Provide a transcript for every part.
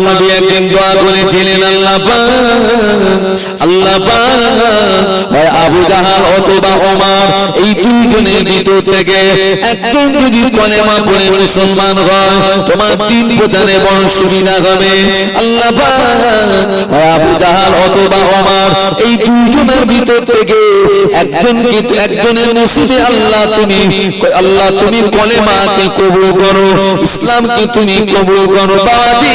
নবী একদিন দোয়া করেছিলেন, আল্লাহ পাক হয় আবু জাহাল অথবা ওমর এই দুইজনের ভিতর থেকে একজন যদি কলেমা পড়ে মুসলমান হয় তোমার দিন প্রচারে বড় সুবিধা হবে। আল্লাহ পাক হয় আবু জাহাল অথবা ওমর এই দুইজনের ভিতর থেকে একজনের নসিবে আল্লাহ তুমি কলেমাকে কবুল করো, ইসলামকে তুমি কবুল করো। বাবাজি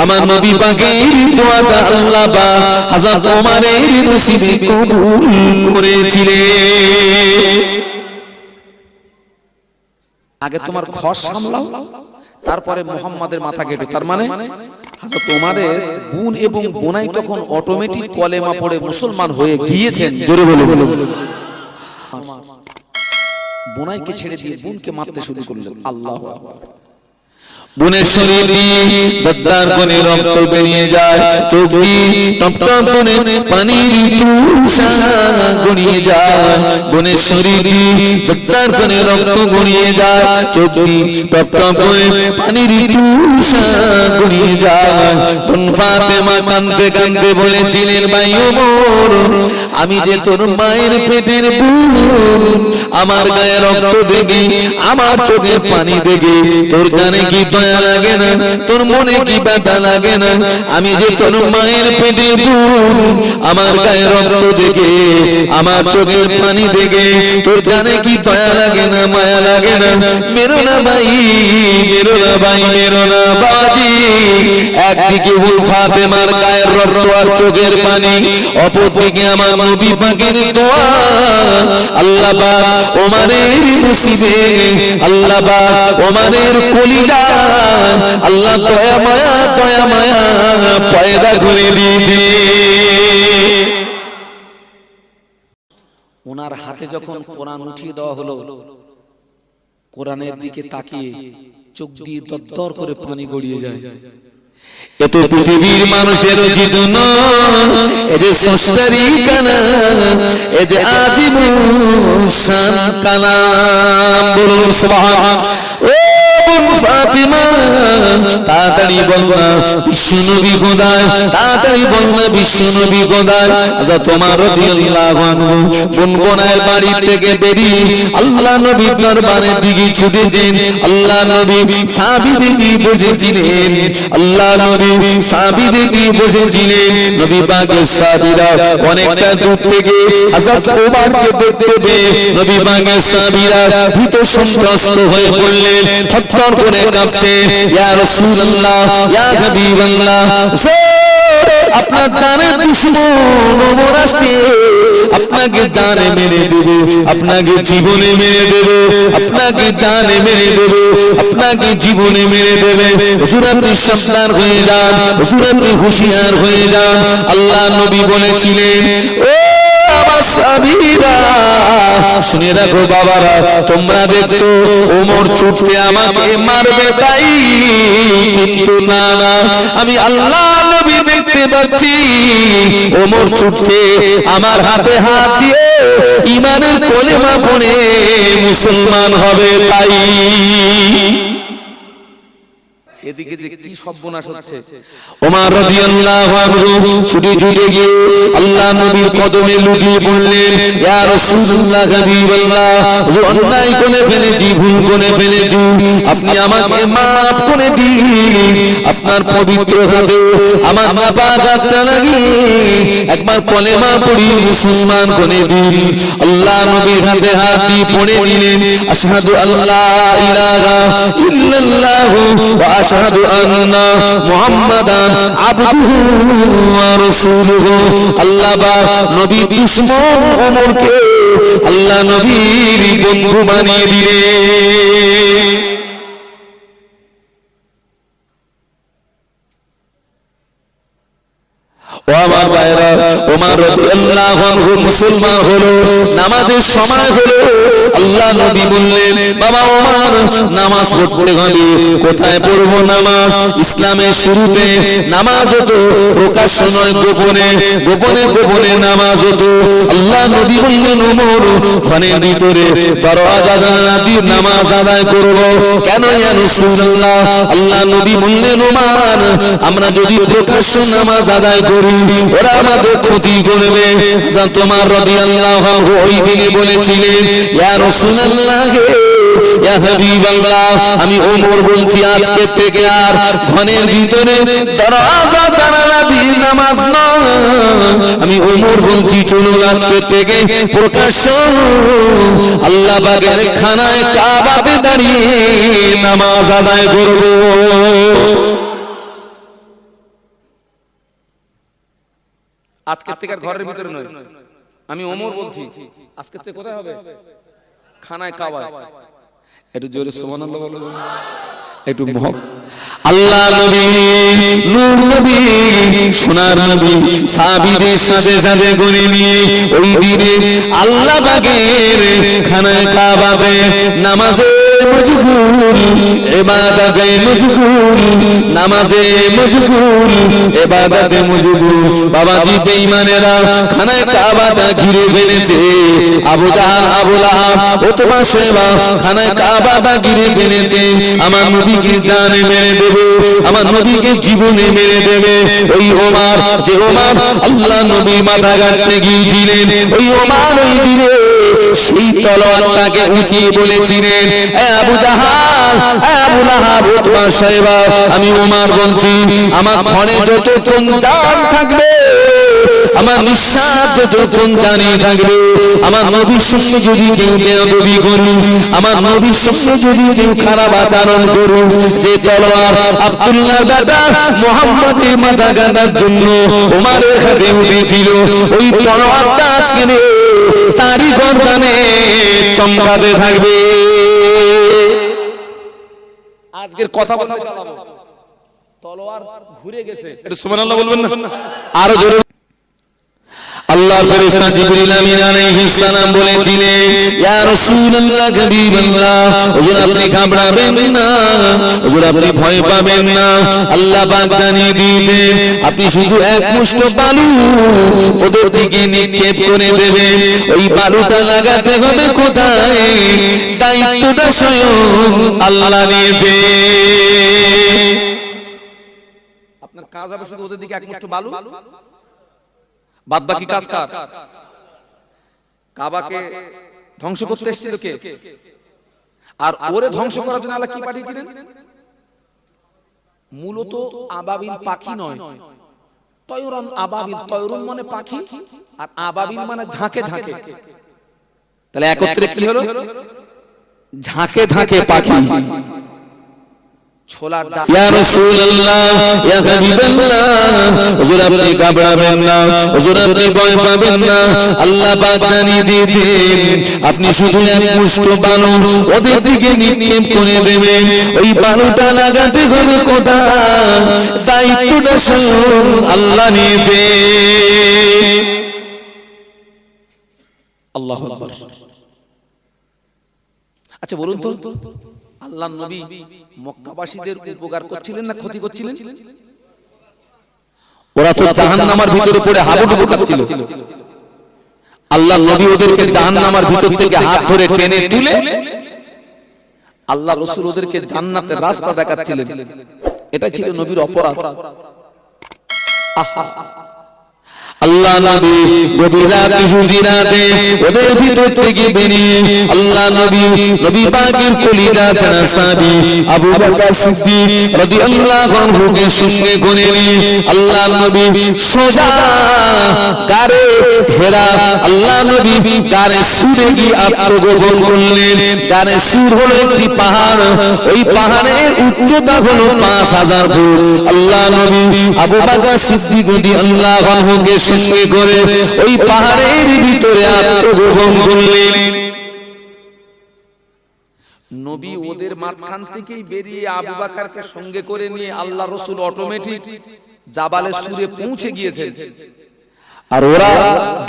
আমার নবী পাকের দোয়াটা আল্লাহ পাক হযরত ওমরের নসিবে কবুল করেছিলেন। আগে তোমার ঘর সামলাও, তারপরে মুহাম্মাদের মাথা কেটে। তার মানে হযরত ওমরের বোন এবং বোনাই তখন অটোমেটিক কলেমা পড়ে মুসলমান হয়ে গিয়েছেন। জোরে বলুন। বোনাইকে ছেড়ে দিয়ে বোনকে মারতে শুরু করলেন। আল্লাহু আকবার। বোনের শরীর দিয়ে বদ্দার কোণে রক্ত বেরিয়ে যায়, চোখ দিয়ে টপটপ করে পানির তুষার গড়িয়ে যায়। বোনের শরীর দিয়ে বদ্দার কোণে রক্ত গড়িয়ে যায়, চোখ দিয়ে টপটপ করে পানির তুষার গড়িয়ে যায়। বোন ফাতেমা কাঁদতে কাঁদতে বলেছিলেন, ভাই ওমর আমি যে তোর মায়ের পেটের বোন, আমার গায়ে রক্ত দেখে আমার চোখে পানি দেখে তোর জানে কি দয়া লাগে না, তোর মনে কি ব্যথা লাগে না? আমি যে তোর মায়ের পেটে বোন, আমার গায়ে রক্ত দেখে আমার চোখের পানি দেখে তোর জানে কি দয়া লাগে না, মায়া লাগে না? মেরো না ভাই, মেরো না ভাই, মেরো না বাজি। একদিকে বোন ফাতেমার গায়ের রক্ত আর চোখের পানি, অপরদিকে আমার নবী পাকের দোয়া। আল্লাহ পাক ওমরের নসিবে, আল্লাহ পাক ওমরের কলিজা আল্লাহ দয়া মায়া পয়দা করে দিয়েছে। ওনার হাতে যখন কোরআন উঠিয়ে দেওয়া হলো, কোরআনের দিকে তাকিয়ে চোখ দিয়ে দরদর করে পানি গড়িয়ে যায়। এত পৃথিবীর মানুষের জীবন, এ যে সস্তারি কানা, এ যে আজীবন শান কালাম। বলুন সুবহানাল্লাহ। ও ফাতিমা তাড়াতাড়ি বল না বিশ্বনবী কোথায়, তাড়াতাড়ি বল না বিশ্বনবী কোথায়। হযরত ওমর রাদিয়াল্লাহু আনহু গুনগুনার বাড়ি থেকে বেরিয়ে আল্লাহ নবীর দরবারের দিকে ছুটেছেন। আল্লাহ নবী সাহাবীদের নিয়ে বসেছিলেন, আল্লাহ নবী সাহাবীদের নিয়ে বসেছিলেন। নবী পাকের সাহাবীরা অনেকটা দূর থেকে হযরত ওমরকে দেখতে পেয়ে নবী পাকের সাহাবীরা ভীত সন্ত্রস্ত হয়ে পড়লেন, থরথর করে কাঁপছে। ইয়া রাসূলুল্লাহ, ইয়া হাবিবাল্লাহ, আপনার জানের দুশমন ওমর আসছে, আপনাকে জানে মেরে দেবে, আপনাকে জীবনে মেরে দেবে, আপনাকে জানে মেরে দেবে, আপনাকে জীবনে মেরে দেবে। হুজুর আপনি সাবধান হয়ে যান, হুজুর আপনি হুঁশিয়ার হয়ে যান। আল্লাহ নবী বলেছিলেন, ও আমার সাহাবীরা শুনে রাখো বাবারা, তোমরা দেখছো ওমর ছুটছে আমাকে মারবে তাই, কিন্তু না না, আমি আল্লাহ নবী দেখতে পাচ্ছি ওমর ছুটছে আমার হাতে হাত দিয়ে ঈমানের কলেমা পড়ে মুসলমান হবে তাই। এদিকে যে কি সর্বনাশ হচ্ছে। ওমর রাদিয়াল্লাহু আনহু ছুটে ছুটে গিয়ে আল্লাহ নবীর কদমে লুটিয়ে পড়লেন। ইয়া রাসূলুল্লাহ, হাবিবাল্লাহ, অন্যায় করে ফেলেছি, ভুল করে ফেলেছি, আপনি আমাকে maaf করে দিন। আপনার পবিত্র হাতে আমার নাপাক হাতটা লাগিয়ে একবার কলেমা পড়ি মুসলমান করে দিন। আল্লাহ নবীর হাতে হাত দিয়ে পড়ে দিলেন, আশহাদু আল্লা ইলাহা ইল্লাল্লাহ ওয়া আশহাদু আন্না মুহাম্মাদান আবদুহু ওয়া রাসূলুহু। আল্লাহ পাক নবী দুশমন ওমরকে আল্লাহ নবীর বন্ধু বানিয়ে দিলেন। ও আমার ভাইরা, ওমর রাদিয়াল্লাহু আনহু মুসলমান হলো, নামাজের সময় হলো, আল্লাহ নবী বললেন, বাবা ওমর নামাজ পড়তে গেলে কোথায় পড়বো নামাজ? ইসলামের শুরুতে নামাজ হতো প্রকাশ্য নয়, গোপনে গোপনে গোপনে নামাজ হতো। আল্লাহ নবী বললেন, ওমর ঘরের ভিতরে দরওয়াজা দিয়ে নামাজ আদায় করবো কেন ইয়া রাসূলুল্লাহ? আল্লাহ নবী বললেন, ওমর আমরা যদি প্রকাশ্য নামাজ আদায় করি ওরা আমাদের ক্ষতি করবে। তোমার রাদিয়াল্লাহু আনহু ওই দিনে বলেছিলেন, ইয়া রাসূলুল্লাহ ইয়া হাবিবাল্লাহ, আমি ওমর বলছি আজকে থেকে আর ঘরের ভিতরে দরওয়াজা জানালা দিয়ে নামাজ নয়, আমি ওমর বলছি চলুন আজকে থেকে প্রকাশ্য আল্লাহ পাকের খানায় কাবাতে দাঁড়িয়ে নামাজ আদায় করব। আজকে থেকে ঘরের ভিতরে নয়, আমি ওমর বলছি আজকে থেকে কোথায় হবে? খানায় কাবা। একটু জোরে সুবহানাল্লাহ বলো, একটু আল্লাহ নবী নূর নবী সোনার নবী সাহাবীদের সাথে সাথে করে নিয়ে ওই দিনে আল্লাহ পাকের খানায় কাবাতে নামাজে মজগুল, ইবাদতে মজগুল, নামাজে মজগুল, ইবাদতে মজগুল। বাবাজি বেঈমানেরা খানায় কাবাটা ঘিরে ফেলেছে। আবু জাহল, আবু লাহাব, উতবা, শাইবা খানায় কাবাটা ঘিরে ফেলেছে। আমার নবীকে জানে মেরে দেবে, আমার নবীকে জীবনে মেরে দেবে। ওই ওমর, যে ওমর আল্লাহ নবী মাথা কাটতে গিয়েছিলেন, ওই ওমর ওই দিনে সেই তলোয়ারটাকে উঁচিয়ে বলেছিলেন, আবু জাহাল, আবু লাহাব, উতবা, শাইবা, আমি ওমর বলছি আমার ঘরে যতক্ষণ জান থাকবে, আমার নিঃশ্বাস যতক্ষণ জানিয়ে থাকবে, আমার নবীর সঙ্গে যদি কেউ বেয়াদবি করি, আমার নবীর সঙ্গে যদি কেউ খারাপ আচরণ করুন, যে তলোয়ার আব্দুল্লাহ দাদা মুহাম্মদের মাথা কাটার জন্য ওমরের হাতে উঠেছিল, ওই তলোয়ারটা আজকে তারই গর্দানে চমকাতে থাকবে। আজকের কথা বলতে চালাবো, তলোয়ার ঘুরে গেছে, একটু সুবহানাল্লাহ বলবেন না? আরো জোরে। আল্লাহর ফেরেশতা জিবরিল আমিন আলাইহিস সালাম বলেছিলেন, ইয়া রাসূলুল্লাহ, হাবিবাল্লাহ, হুজুর আপনি ঘাবড়াবেন না, হুজুর আপনি ভয় পাবেন না। আল্লাহ পাক জানিয়ে দিয়েছেন আপনি শুধু এক মুষ্ঠ বালু ওদের দিকে নিক্ষেপ করে দেবেন। ওই বালুটা লাগাতে হবে কোথায়? দায়িত্বটা স্বয়ং আল্লাহ নিয়েছে। আপনার কাজ হবে শুধু ওদের দিকে এক মুষ্ঠ বালু, বাদ বাকি কাজ কার? কাবাকে ধ্বংস করতে এসেছিল কে? আর ওরে ধ্বংস করার জন্য আল্লাহ কি পাঠিয়েছিলেন? মূলত আবাবিল পাখি নয়, তয়রুন আবাবিল। তয়রুন মানে পাখি আর আবাবিল মানে ঝাঁকে ঝাঁকে। তাহলে একত্রে কি হলো? ঝাঁকে ঝাঁকে পাখি। ছোলার ডাল। ইয়া রাসূলুল্লাহ, ইয়া হাবিবাল্লাহ, হুজুর আপনি ঘাবড়াবেন না, হুজুর আপনি ভয় পাবেন না। আল্লাহ পাক জানিয়ে দিয়েছেন আপনি শুধু এক মুষ্ঠ বালু ওদের দিকে নিক্ষেপ করে দেবেন। ওই বালুটা লাগাতে হবে কোথায়? দায়িত্বটা স্বয়ং আল্লাহ নিয়েছে। আল্লাহু আকবার। আচ্ছা বলুন তো, আল্লাহর নবী মক্কাবাসীদের উপকার করছিলেন না ক্ষতি করছিলেন? ওরা তো জাহান্নামের ভিতরে পড়ে হাবুডুবু খাচ্ছিল। আল্লাহর নবী ওদেরকে জাহান্নামের ভিতর থেকে হাত ধরে টেনে তুলে আল্লাহ রাসূল ওদেরকে জান্নাতের রাস্তা দেখাচ্ছিলেন। এটা ছিল নবীর অপরাধ। আহা, আল্লাহ নবী গভীর রাতে সুজিরাতে ওদের ভিতর থেকে বেরিয়ে আল্লাহ নবী পাকের কলিজা ছাড়া সাহাবী আবু বকর সিদ্দিক রাদিয়াল্লাহু আনহুকে সঙ্গে করে নিয়ে আল্লাহ নবী সোজা গারে হেরা, আল্লাহ নবী গারে সুরে গিয়ে আত্মগোপন করলেন। গারে সুর হলো একটি পাহাড়, ওই পাহাড়ের উচ্চতা হলো 5000 ফুট। আল্লাহ নবী আবু বকর সিদ্দিক রাদিয়াল্লাহু আনহুকে সঙ্গে করে ওই পাহাড়ের ভিতরে আত্মগোপন করলেন। নবী ওদের মাঝখান থেকেই বেরিয়ে আবু বকরকে সঙ্গে করে নিয়ে আল্লাহ রাসূল অটোমেটিক জাবালে সুরে পৌঁছে গিয়েছেন। আর ওরা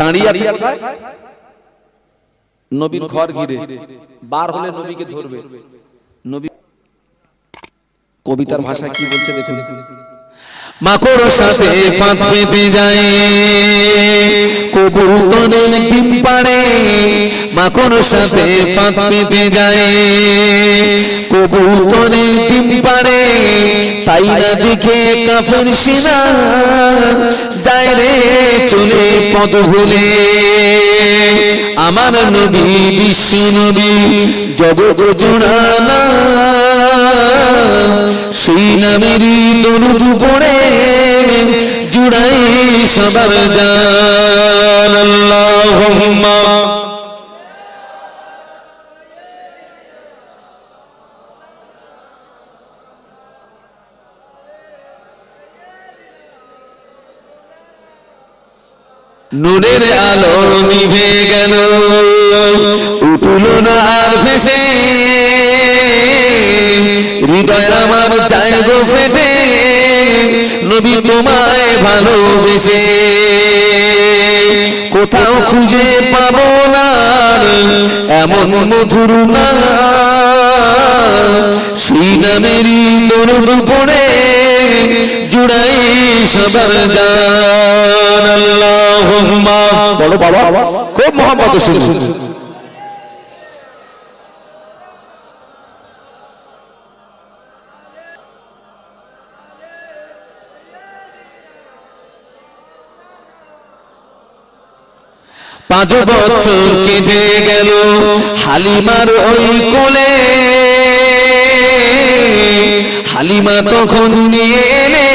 দাঁড়িয়ে আছে নবীর ঘর ঘিরে বার হলে নবীকে ধরবে। নবী কবিতার ভাষা কি বলছে দেখুন। মাকড় সাথে ফাঁদ পেতে যায়, কবুতরে ডিম পাড়ে। মাকড় সাথে ফাঁদ পেতে যায়, কবুতরে ডিম পাড়ে। তাই না দেখে কাফের সেনা যায় রে চলে পদ ভুলে। আমার নবী বিশ্ব নবী জগৎ জোড়ানা, সেই নামেরই দরুদ পড়ে জুড়াই সবার জান। আল্লাহুম্মা নূরের আলো নিভে গেল, উঠল না আর ভেসে। হৃদয় আমার যায় গো ফেটে, নবী তোমায় ভালোবেসে। কোথাও খুঁজে পাবো না এমন মধুর নাম, সেই নামেরই দরুদ পড়ে জুড়াই সবার জান। আল্লাহুম্মা বলো বাবা, খুব মোহাম্মদ শুনুন। পাঁচ বছর কেটে গেল হালিমার ওই কোলে, হালিমা তখন নিয়ে এলে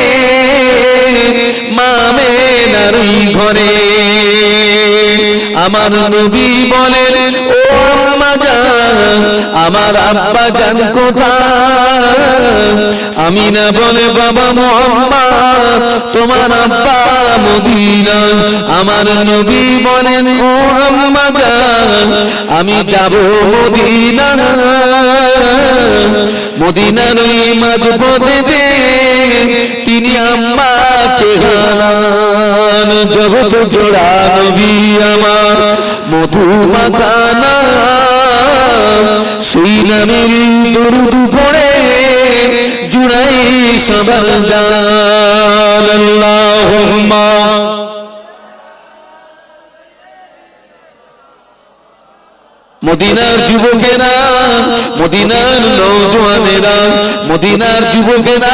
মা আমেনার ওই ঘরে। আমার নবী বলেন ও আম্মা জান, আমার আব্বা জান কোথায়? আমিনা বলে বাবা মুহাম্মদ, তোমার আব্বা মদিনা। আমার নবী বলেন ও আম্মা জান, আমি যাব মদিনা। মদিনার ওই মাঝপথেতে তিনি আম্মাকে হারান। জগৎ জোড়া নবী আমার মধু মাখানা, সেই নামের দরুদ পড়ে জুড়াই সবার জান। আল্লাহুম্মা মদিনার যুবকেরা, মদিনার নওজোয়ানেরা, মদিনার যুবকেরা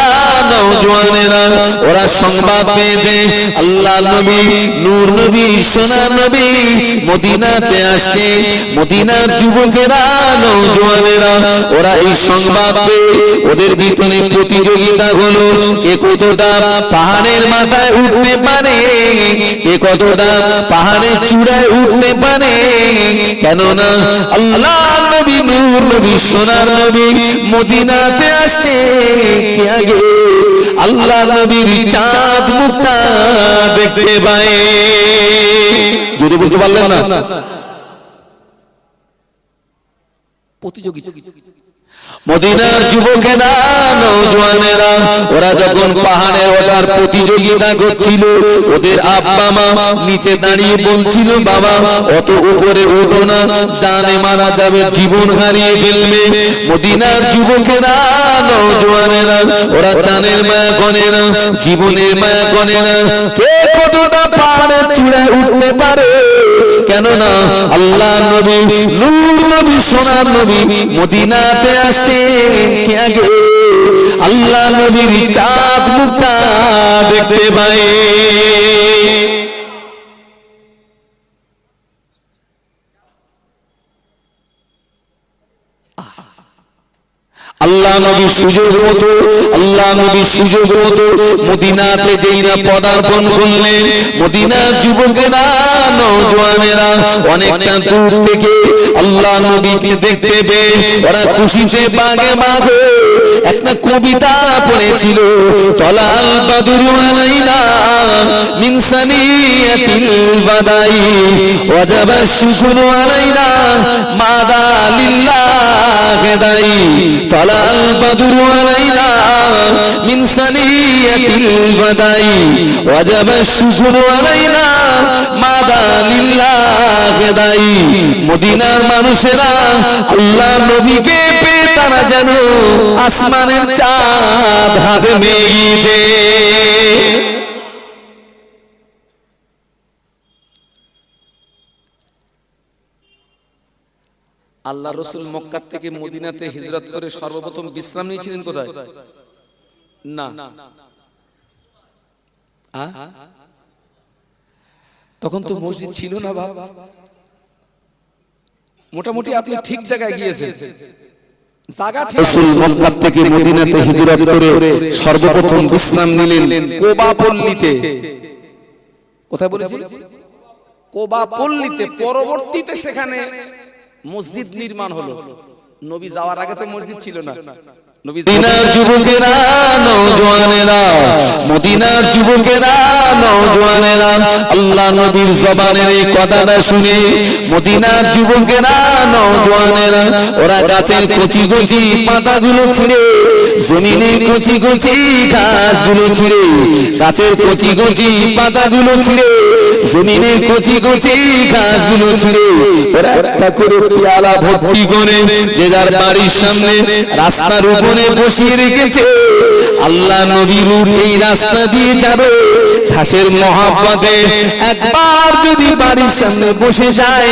নওজোয়ানেরা, ওরা সংবাদ পেয়েছে আল্লাহ নবী নূর নবী সোনার নবী মদিনাতে আসছে। মদিনার যুবকেরা নওজোয়ানেরা ওরা এই সংবাদ পেয়ে ওদের ভিতরে প্রতিযোগিতা হলো, কে কতটা পাহাড়ের মাথায় উঠতে পারে, কে কতটা পাহাড়ের চূড়ায় উঠতে পারে। কেননা আল্লাহ নবী নূর নবী সোনার নবী মদিনাতে আসছে, কে আগে আল্লাহ নবীর চাঁদ মুখটা দেখতে পায়। যদি বুঝতে পারলেন না, প্রতিযোগিতা। মদিনার যুবকেরা নওজোয়ানেরা ওরা যখন পাহাড়ে ওঠার প্রতিযোগিতা করছিল, ওদের আব্বা মা নিচে দাঁড়িয়ে বলছিল বাবা অত উপরে ওঠো না, জানে মারা যাবে, জীবন হারিয়ে ফেলবে। মদিনার যুবকেরা নওজোয়ানেরা ওরা জানের মায়া করে না, জীবনের মায়া করে না, কে কতটা পাহাড়ের চূড়ায় উঠতে পারে। কেননা আল্লাহ নবী নূর নবী সোনার নবী মদিনাতে আসছে, কে আগে আল্লাহ নবীর চাঁদ মুখটা দেখতে পায়। আল্লাহ নবী সুযোগ মতো, আল্লাহ নবী সুযোগ মতো মদিনাতে যেই না পদার্পণ করলেন, মদিনার যুবকেরা নওজোয়ানেরা অনেকটা দূর থেকে আল্লাহ নবীকে দেখতে পেয়ে ওরা খুশিতে বাগে বাগে একটা কবিতা পড়েছিল, তলাল বাদরু আলাইনা মিন সানিয়াতিল বাদাই ওয়াজাবা শুকরু আলাইনা মাদা লিল্লাহ দাই। তলাল বাদরু আলাইনা মিন সানিয়াতিল বাদাই ওয়াজাবা শুকরু আলাইনা মাদালিল্লাহ দাই। মদিনার মানুষেরা আল্লাহ নবীকে পেয়ে তারা যেন আসমানের চাঁদ হাতে মেঘিছে। আল্লাহ রসুল মক্কা থেকে মদিনাতে হিজরত করে সর্বপ্রথম বিশ্রাম নিয়েছিলেন কোথায়? না, তখন তো মসজিদ ছিল না বাবা। মোটামুটি আপনি ঠিক জায়গায় গিয়েছেন। রাসূল মক্কা থেকে মদিনাতে হিজরত করে সর্বপ্রথম বিশ্রাম নিলেন কোবা পল্লীতে। কোথায় বলেছি? কোবা পল্লীতে। পরবর্তীতে সেখানে মসজিদ নির্মাণ হলো। নবী যাওয়ার আগে তো মসজিদ ছিল না। মদিনার যুবকেরা নওজওয়ানেরা, মদিনার যুবকেরা নওজওয়ানেরা, আল্লাহ নবীর জবানের এই কথাটা শুনে মদিনার যুবকেরা নওজওয়ানেরা ওরা গাছের কচি কচি পাতাগুলো ছিঁড়ে, জমিনে কচি কচি ঘাসগুলো ছিঁড়ে, গাছের কচি কচি পাতাগুলো ছিঁড়ে, জমিনে কচি কচি ঘাসগুলো ছিঁড়ে ওরা একটা করে পেয়ালা ভর্তি করে যে যার বাড়ির সামনে রাস্তার উপরে বসিয়ে রেখেছে। আল্লাহ নবীর এই রাস্তা দিয়ে যাবে, ঘাসের মহাব্বতে একবার যদি বাড়ির সামনে বসে যায়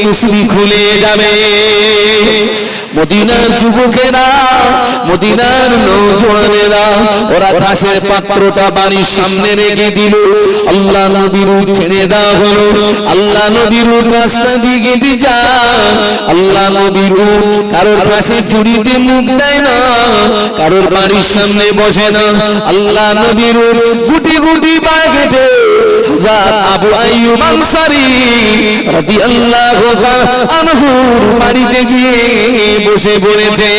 মুসলি খুলে যাবে। মদিনার যুবকেরা, মদিনার নওজওয়ানেরা ওরা ঘাসের পাত্রটা বাড়ির সামনে রেখে দিল। আল্লাহ নবীর ছেড়ে দেওয়া হলো। আল্লাহ নবীর রাস্তা দিয়ে হেঁটে যায়। আল্লাহ নবীর কারোর ঘাসে চুরিতে মুখ দেয় না, কারোর বাড়ির সামনে বসে না। আল্লাহ নবীর গুটি গুটি পায়ে হেঁটে হযরত আবু আইয়ুব আনসারী রাদিয়াল্লাহু আনহুর বাড়িতে গিয়ে বসে পড়েছে।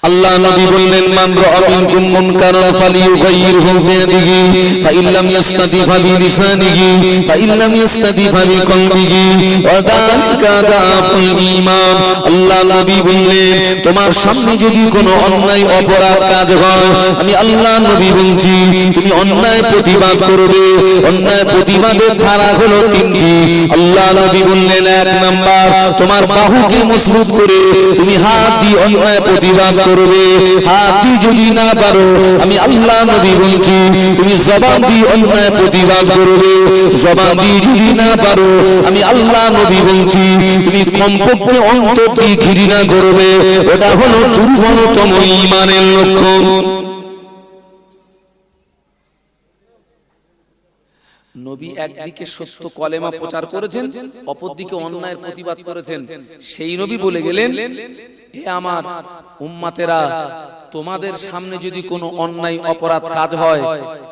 আল্লাহ নবী বললেন, মান রাআ মিনকুম মুনকারান ফালিয়ুগাইয়িরহু বিয়াদিহি ফাইন লাম ইস্তাতি ফাবিলিসানিহি ফাইন লাম ইস্তাতি ফাবিকলবিহি ওয়া যালিকা দাফুল ঈমান। আল্লাহ নবী বললেন, তোমার সামনে যদি কোনো অন্যায় অপরাধ কাজ হয়, আমি আল্লাহ নবী বলছি তুমি অন্যায় প্রতিবাদ করবে। অন্যায় প্রতিবাদের ধারা হলো তিনটি। আল্লাহ নবী বললেন, এক নাম্বার তোমার বাহুকে মজবুত করে তুমি হাত দিয়ে অন্যায় প্রতিবাদ করবে। হাত দিয়ে যদি না পারো, আমি আল্লাহ নবী বলছি তুমি জবান দিয়ে অন্যায় প্রতিবাদ করবে। জবান দিয়ে যদি না পারো, আমি আল্লাহ নবী বলছি তুমি কমপক্ষে অন্তর দিয়ে ঘৃণা করবে। ওটা হলো দুর্বলতম ঈমানের লক্ষণ। নবী একদিকে সত্য কলেমা প্রচার করেছেন, অপরদিকে অন্যায়ের প্রতিবাদ করেছেন। সেই নবী বলে গেলেন, হে আমার উম্মতেরা, তোমাদের সামনে যদি কোনো অন্যায় অপরাধ কাজ হয়,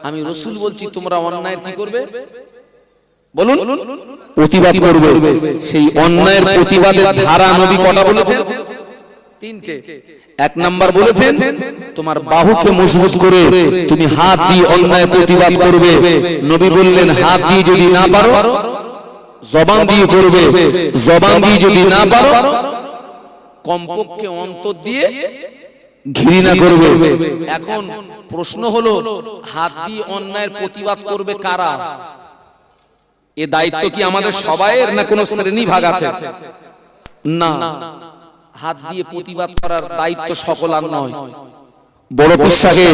আমি রাসূল বলছি তোমরা অন্যায়ের কি করবে? বলুন, প্রতিবাদ করবে। সেই অন্যায়ের প্রতিবাদের ধারা নবী কটা বলেছেন? তিনটে। এক নাম্বার বলেছেন তোমার বাহুকে মজবুত করে তুমি হাত দিয়ে অন্যায় প্রতিবাদ করবে। নবী বললেন হাত দিয়ে যদি না পারো জবান দিয়ে করবে। জবান দিয়ে যদি না পারো কমপক্ষে অন্তর দিয়ে ঘৃণা করবে। এখন প্রশ্ন হলো, হাত দিয়ে অন্যায়ের প্রতিবাদ করবে কারা? এ দায়িত্ব কি আমাদের সবাইয়ের, না কোনো শ্রেণী ভাগ আছে? না, হাত দিয়ে প্রতিবাদ করার দায়িত্ব সকল আর নয়। বড় বিশ্বাসে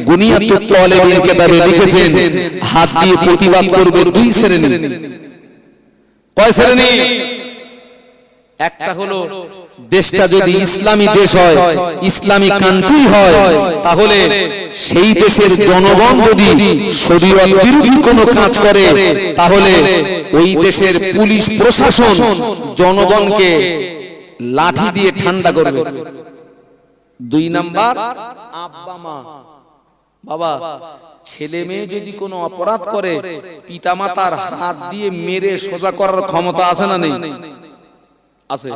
গুনিয়াতুত তালিবিন কিতাবে লিখেছেন হাত দিয়ে প্রতিবাদ করবে দুই শ্রেণী। কয় শ্রেণী? একটা হলো দেশটা যদি ইসলামী দেশ হয়, ইসলামী কান্ট্রি হয়, তাহলে সেই দেশের জনগণ যদি শরীয়ত বিরোধী কোনো কাজ করে, তাহলে ওই দেশের পুলিশ প্রশাসন জনগণকে লাঠি দিয়ে ঠান্ডা করবে। দুই নাম্বার, আব্বা মা বাবা ছেলে মেয়ে যদি কোনো অপরাধ করে, পিতামাতার হাত দিয়ে মেরে সোজা করার ক্ষমতা আছে না নেই? আছে।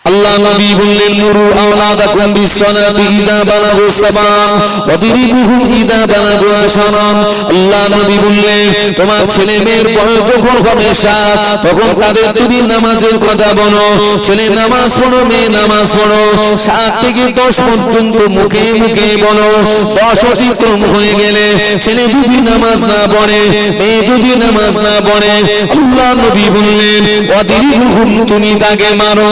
আল্লাহ নবী বললেন মুরু আওলাদাকুম বিসসালাতি ইযা বালাগু সাবান ওয়াদরিবুহুম ইযা বালাগু আশারান। আল্লাহ নবী বললেন তোমার ছেলে মেয়ের বয়স যখন হবে ৭ তখন তাদের তুমি নামাজের কথা বলো। ছেলে নামাজ পড়ো, মেয়ে নামাজ পড়ো। ৭ থেকে ১০ পর্যন্ত মুখে মুখে বলো। ১০ অতিক্রম হয়ে গেলে ছেলে যদি নামাজ না পড়ে, মেয়ে যদি নামাজ না পড়ে, আল্লাহ নবী বললেন ওয়াদরিবুহুম তুমি তাকে মারো।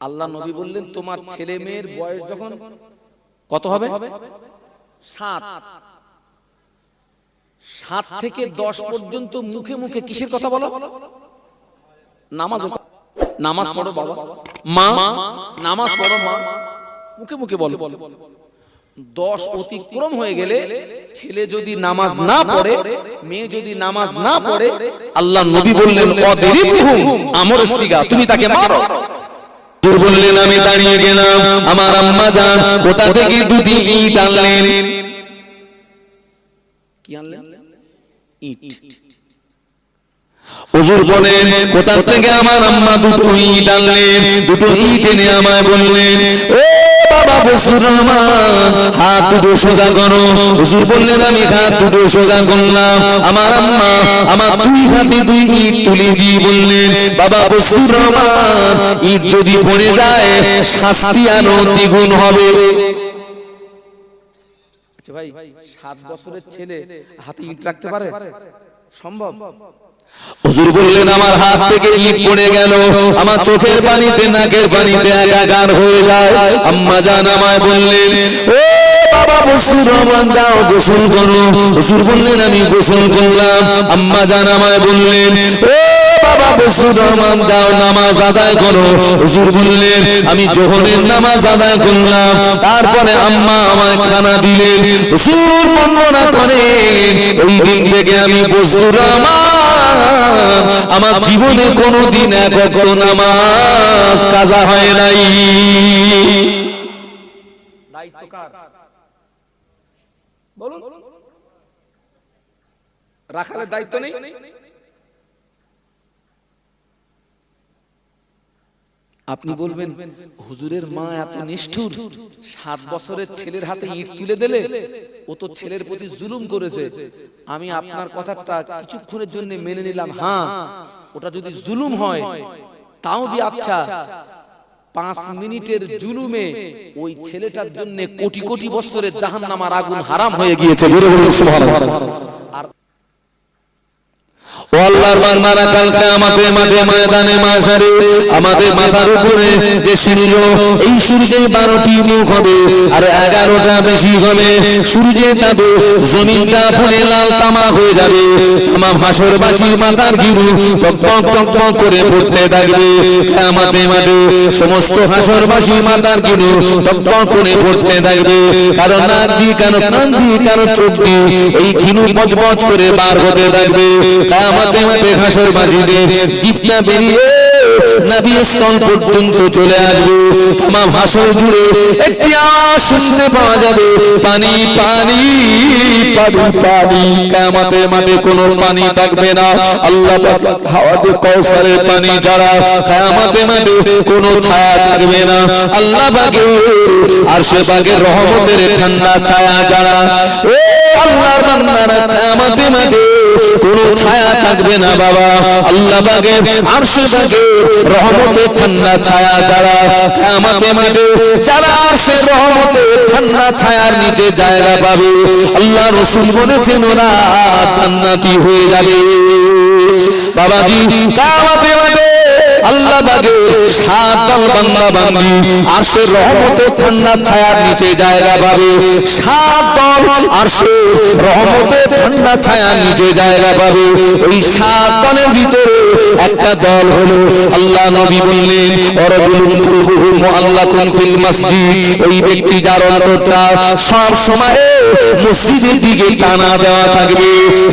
আল্লাহ নবী বললেন তোমার ছেলে মেয়ের বয়স যখন কত হবে ৭, ৭ থেকে ১০ পর্যন্ত মুখে মুখে কিসের কথা বলো? নামাজ। নামাজ পড়ো বাবা, মা নামাজ পড়ো, মা মুখে মুখে বলো। ১০ অতিক্রম হয়ে গেলে ছেলে যদি নামাজ না পড়ে, মেয়ে যদি নামাজ না পড়ে, আল্লাহ নবী বললেন ওয়াদরিবুহুম আমরের সিগা তুমি তাকে মারো। বললেন আমি দাঁড়িয়ে গেলাম, আমার আম্মা জান কোথা থেকে ২টি ইট আনলেন। কি আনলেন? ইট। হুজুর বলেন কোথা থেকে আমার আম্মা ২টো ইট আনলেন। ২টো ইট এনে আমায় বললেন ও বাবা বসুর রহমান হাত দুটো সোজা করো। হুজুর বললেন আমি হাত দুটো সোজা করলাম। আমার আম্মা আমার ২ হাতে ২ ইট তুলে দিয়ে বললেন বাবা বসুর রহমান ইট যদি পড়ে যায় শাস্তি আরো দ্বিগুণ হবে। আচ্ছা ভাই ৭ বছরের ছেলে হাতে ইট রাখতে পারে? সম্ভব? হুজুর বললেন আমার হাত থেকে ইট পড়ে গেল, আমার চোখের পানিতে নাকের পানিতে একাকার হয়ে যায়। আম্মা জান আমায় বললেন ও বাবা বসুর রহমান যাও গোসল করো। হুজুর বললেন আমি গোসল করলাম। আম্মা জান আমায় বললেন ও বাবা বসুর রহমান যাও নামাজ আদায় করো। হুজুর বললেন আমি যোহরের নামাজ আদায় করলাম। তারপরে আম্মা আমায় খানা দিলেন। হুজুর বর্ণনা করেন ওই দিন থেকে আমি বসুর রহমান আমার জীবনে কোনোদিন এক ওয়াক্ত নামাজ কাজা হয় নাই। দায়িত্ব কার? বলুন। রাখালের দায়িত্ব নেই? আপনি বলবেন হুজুরের মা এত নিষ্ঠুর, ৭ বছরের ছেলের হাতে ইট তুলে দিলে, ও তো ছেলের প্রতি জুলুম করেছে। আমি আপনার কথাটা কিছুক্ষণের জন্য মেনে নিলাম, হ্যাঁ ওটা যদি জুলুম হয় তাও বি আচ্ছা, ৫ মিনিটের জুলুমে ওই ছেলেটার জন্য কোটি কোটি বছরের জাহান্নামের আগুন হারাম হয়ে গিয়েছে। জোরে বলুন সুবহানাল্লাহ। আর ও আল্লাহর বান্দারা কাল কিয়ামতের মাঠে ময়দানে মাশারে আমাদের মাথার উপরে যে সূর্য, এই সূর্যের ১২টি মুখ হবে আর ১১টা বেশি হবে। সূর্যের তাপে জমিনটা পুড়ে লাল তামা হয়ে যাবে। তামাম হাসরবাসীর মাথার গিরু টকটক টকটক করে ফুটতে থাকবে। কিয়ামতের মাঠে সমস্ত হাসরবাসীর মাথার গিরু টকটক করে ফুটতে থাকবে। কারণ নাক দিয়ে, কারো কান দিয়ে, কারো চোখ দিয়ে এই গিরু পচপচ করে বার হতে থাকবে। কিয়ামতের মাঠে হাসরবাসীদের জিভটা বেরিয়ে নবী স্থল পর্যন্ত চলে আসবে। তামাম হাসর জুড়ে একটি আওয়াজ শুনতে পাওয়া যাবে, পানি পানি পানি পানি। কিয়ামতের মাঠে কোনো পানি থাকবে না। আল্লাহ পাক হাওয়াজে কাউসারের পানি ছাড়া কিয়ামতের মাঠে কোনো ছায়া থাকবে না। আল্লাহ পাকের আরশে পাকের রহমতের ঠান্ডা ছায়া ছাড়া ও আল্লাহর বান্দারা কিয়ামতের মাঠে কোনো ছায়া থাকবে না বাবা। আল্লাহ পাকের আরশে পাকের রহমতের ঠান্ডা ছায়া ছাড়া কিয়ামতের মাঠে যারা আরশের রহমতের ঠান্ডা ছায়ার নিচে জায়গা পাবে, আল্লাহ রাসূল বলেছেন ওরা জান্নাতি হয়ে যাবে। বাবাজি কিয়ামতের মাঠে আল্লাহ পাকের ৭ দল বান্দা বান্দি আরশের রহমতের ঠান্ডা ছায়ার নিচে জায়গা পাবে। ৭ দল আরশের রহমতের ঠান্ডা ছায়ার নিচে জায়গা পাবে। ওই ৭ দলের ভিতরে একটা দল হলো আল্লাহ নবী বললেন ওয়ারাজুলুন কুলবুহু মুআল্লাকুন ফিল মসজিদ, ওই ব্যক্তি যার অন্তরটা সব সময় মসজিদের দিকে টানা দেওয়া থাকবে,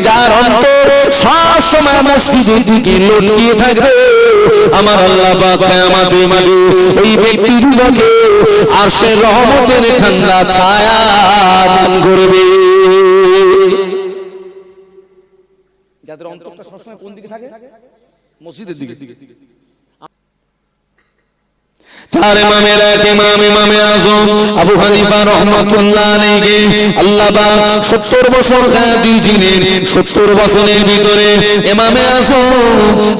যার অন্তর সব সময় মসজিদের দিকে লটকিয়ে থাকবে। আমার আল্লাহ পাক কিয়ামতের মাঠে ওই ব্যক্তিগুলোকে আরশের রহমতের ঠান্ডা ছায়া দান করবে। যাদের অন্তরটা সবসময় কোন দিকে থাকে? মসজিদের দিকে। চার ইমামের এক ইমাম ইমামে আযম আবু হানিফা রাহমাতুল্লাহ আলাইহি আল্লাহ পাক 70 বছর হায়াত দিয়েছিলেন। 70 বছরের ভিতরে ইমামে আযম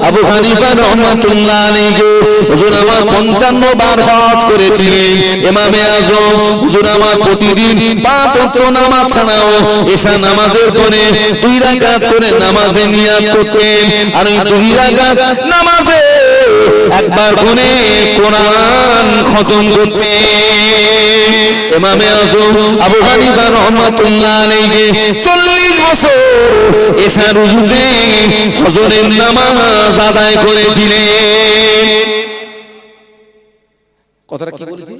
আবু হানিফা রাহমাতুল্লাহ আলাইহি হুজুর আমার 55 বার হজ করেছিলেন। ইমামে আযম হুজুর আমার প্রতিদিন 5 ওয়াক্ত নামাজ ছাড়াও এশা নামাজের পরে 2 রাকাত করে নামাজে নিয়াত করতেন। আর এই 2 রাকাত নামাজে একবার করে কোরআন খতম করতে। ইমামে আযম আবু হানিফা রাহমাতুল্লাহ আলাইহি 40 বছর এশার ওযুতে ফজরের নামাজ আদায় করেছিলেন। কথাটা কি বলেছি?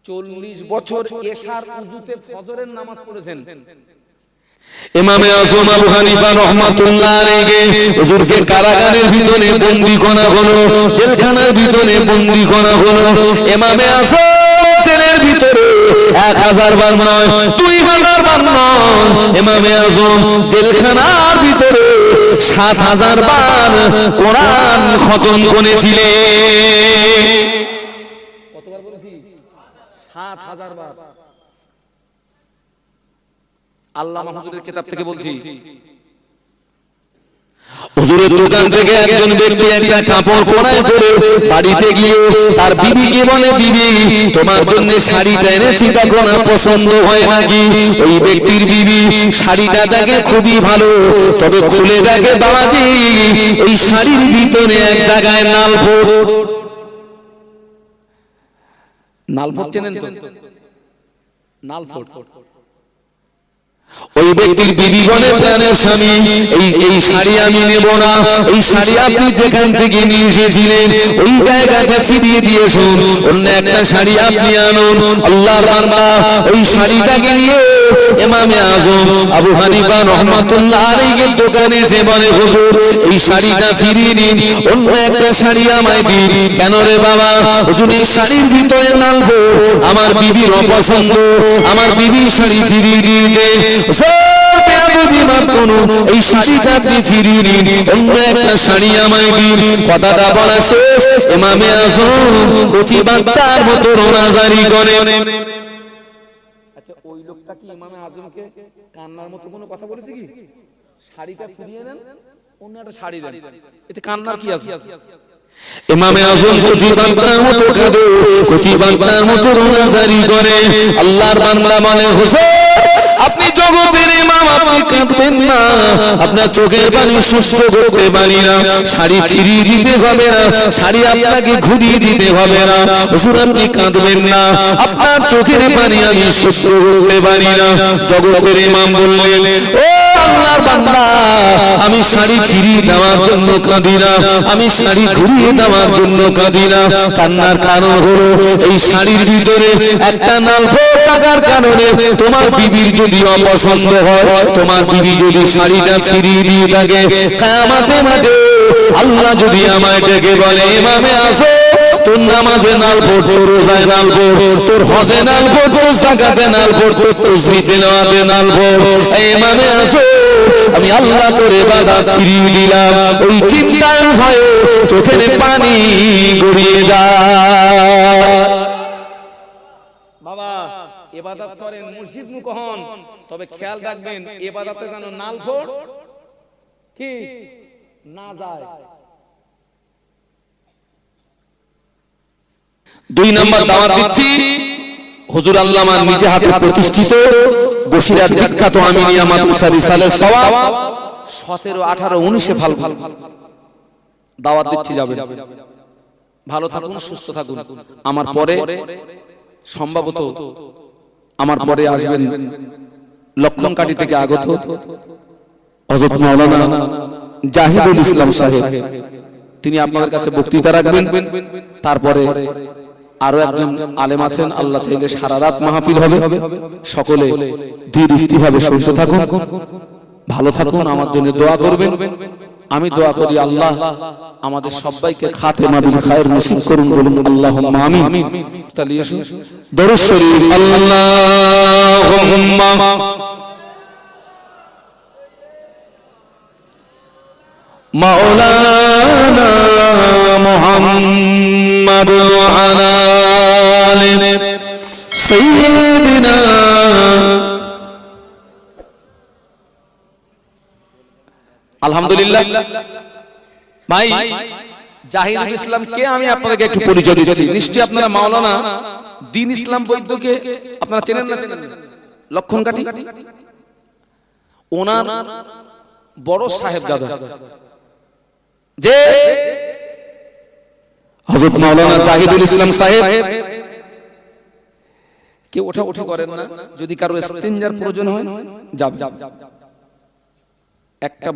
40 বছর এশার ওযুতে ফজরের নামাজ পড়েছেন ইমামে আযম আবু হানিফা রাহমাতুল্লাহ আলাইহি। হুজুরকে কারাগারের ভিতরে বন্দী করা হলো, জেলখানার ভিতরে বন্দী করা হলো। ইমামে আযম জেলের ভিতরে 1000 বার নয়, 2000 বার নয়, ইমামে আযম জেলখানার ভিতরে 7000 বার কোরআন খতম করেছিলেন। কতবার বলেছি? 7000 বার। আল্লামা হুজুরের কিতাব থেকে বলছি। হুজুরের দোকান থেকে একজন ব্যক্তি একটা কাপড় কোনায় করে বাড়িতে গিয়ে তার বিবিকে বলে, বিবি তোমার জন্য শাড়িটা এনেছি, দেখো না পছন্দ হয় নাকি? ওই ব্যক্তির বিবি শাড়িটা দেখে খুবই ভালো, তবে খুলে দেখে বাবাজি এই শাড়ির ভিতরে এক জায়গায় নালফোট। নালফোট চেনেন তো? নালফোট। ওই ব্যক্তির বিবি বলে, প্রাণের স্বামী এই শাড়ি আমি নেব না, এই শাড়ি আপনি যেখান থেকে নিয়ে এসেছিলেন ওই জায়গাটা ফিরিয়ে দিয়েছেন, অন্য একটা শাড়ি আপনি আনুন। আল্লাহর বান্দা ওই শাড়িটাকে নিয়ে ইমামে আযম আবু হানিফা রাহমাতুল্লাহ আলাইহির দোকানে এসে বলে, হুজুর এই শাড়িটা ফিরিয়ে নিন, অন্য একটা শাড়ি আমায় দিন। কেন রে বাবা? হুজুর এই শাড়ির ভিতরে নালফোট, আমার বিবির অপছন্দ, আমার বিবির শাড়ি ফিরিয়ে দিতে। এই শাড়িটা আপনি ফিরিয়ে নিন, অন্য একটা শাড়ি আমায় দিন। কথাটা বলা শেষ, ইমামে আযম কচি বাচ্চার মতো রোনাজারি করে। আচ্ছা, ওই লোকটা কি ইমামে আযমকে কান্নার মতো কোনো কথা বলেছে কি? শাড়িটা ফিরিয়ে নেন, অন্য একটা শাড়ি দেন, এতে কান্নার কি আছে? ইমামে আযম কচি বাচ্চার মতো কাঁদে, কচি বাচ্চার মতো রোনাজারি করে। আল্লাহর বান্দা বলে, হুজুর আপনি জগতের ইমাম, আপনি কাঁদবেন না, আপনার চোখের পানি সুস্থ করতে পারি না, শাড়ি ফিরিয়ে দিতে হবে না, শাড়ি আপনাকে ঘুরিয়ে দিতে হবে না। হুজুর আপনি কাঁদবেন না, আপনার চোখের পানি আমি সুস্থ করতে পারি না। জগতের ইমাম বললেন, ও আল্লাহর বান্দা, আমি শাড়ি ফিরিয়ে দেওয়ার জন্য কাঁদি না, আমি শাড়ি ঘুরিয়ে দেওয়ার জন্য কাঁদি না। কান্নার কারণ হলো এই শাড়ির ভিতরে একটা নালফোট থাকার কারণে তোমার বিবির যদি অপছন্দ হয়, তোমার বিবি যদি শাড়িটা ফিরিয়ে দিয়ে থাকে, কিয়ামতের মাঠে আল্লাহ যদি আমায় ডেকে বলে, ইমামে আযম তোর নামাজে নালফোট, তোর রোজায় নালফোট, তোর হজে নালফোট, তোর যাকাতে নালফোট, তোর তাসবিহ তেলাওয়াতে নালফোট, ইমামে আযম আমি আল্লাহ তোর ইবাদত ফিরিয়ে দিলাম, ওই চিন্তার ভয়ে চোখের পানি গড়িয়ে যায়। বাবা ইবাদত করেন, মসজিদ মুখ হন, তবে খেয়াল রাখবেন ইবাদতে যেন নালফোট কি না যায়। 2 নাম্বার দাওয়াত দিচ্ছি, হুজুর আল্লামা নিজে হাতে প্রতিষ্ঠিত বসিরার বিখ্যাত আমিনিয়া মাদ্রাসা রিসালাত সওয়াব 17, 18, 19 ফাল্গুন দাওয়াত দিচ্ছি, যাবেন। ভালো থাকুন, সুস্থ থাকুন। আমার পরে সম্ভবত আমার পরে আসবেন লক্ষণকাটি থেকে আগত হযরত মাওলানা জাহিদুল ইসলাম সাহেব, তিনি আপনাদের কাছে বক্তৃতা রাখবেন। তারপরে আরো একজন আলেম আছেন, আল্লাহ চাইলে সারা রাত মাহফিল হবে। সকলে ধীর স্থিরভাবে শুনতে থাকুন, ভালো থাকুন, আমার জন্য দোয়া করবেন। আমি দোয়া করি আল্লাহ আমাদের সবাইকে খাতেমা বিল খায়র নসিব করুন, বলুন আল্লাহুম্মা আমিন। তাহলে এসো দরুদ শরীফ। আল্লাহুম্মা মাওলানা মুহাম্মদ ওয়া আলা আলি সাইয়্যিদিনা। আলহামদুলিল্লাহ। ভাই জাহিদুল ইসলামকে আমি আপনাদেরকে একটু পরিচয় দিচ্ছি। নিশ্চয়ই আপনারা মাওলানা দ্বীন ইসলাম বৈদ্যকে আপনারা চেনেন না? চেনেন লক্ষণ কাটি ওনার বড় সাহেবজাদা যে হযরত মাওলানা জাহিদুল ইসলাম সাহেব। কেউ ওঠা ওঠা করেন না, যদি কারো ইস্তিনজার প্রয়োজন হয় যাব। একটা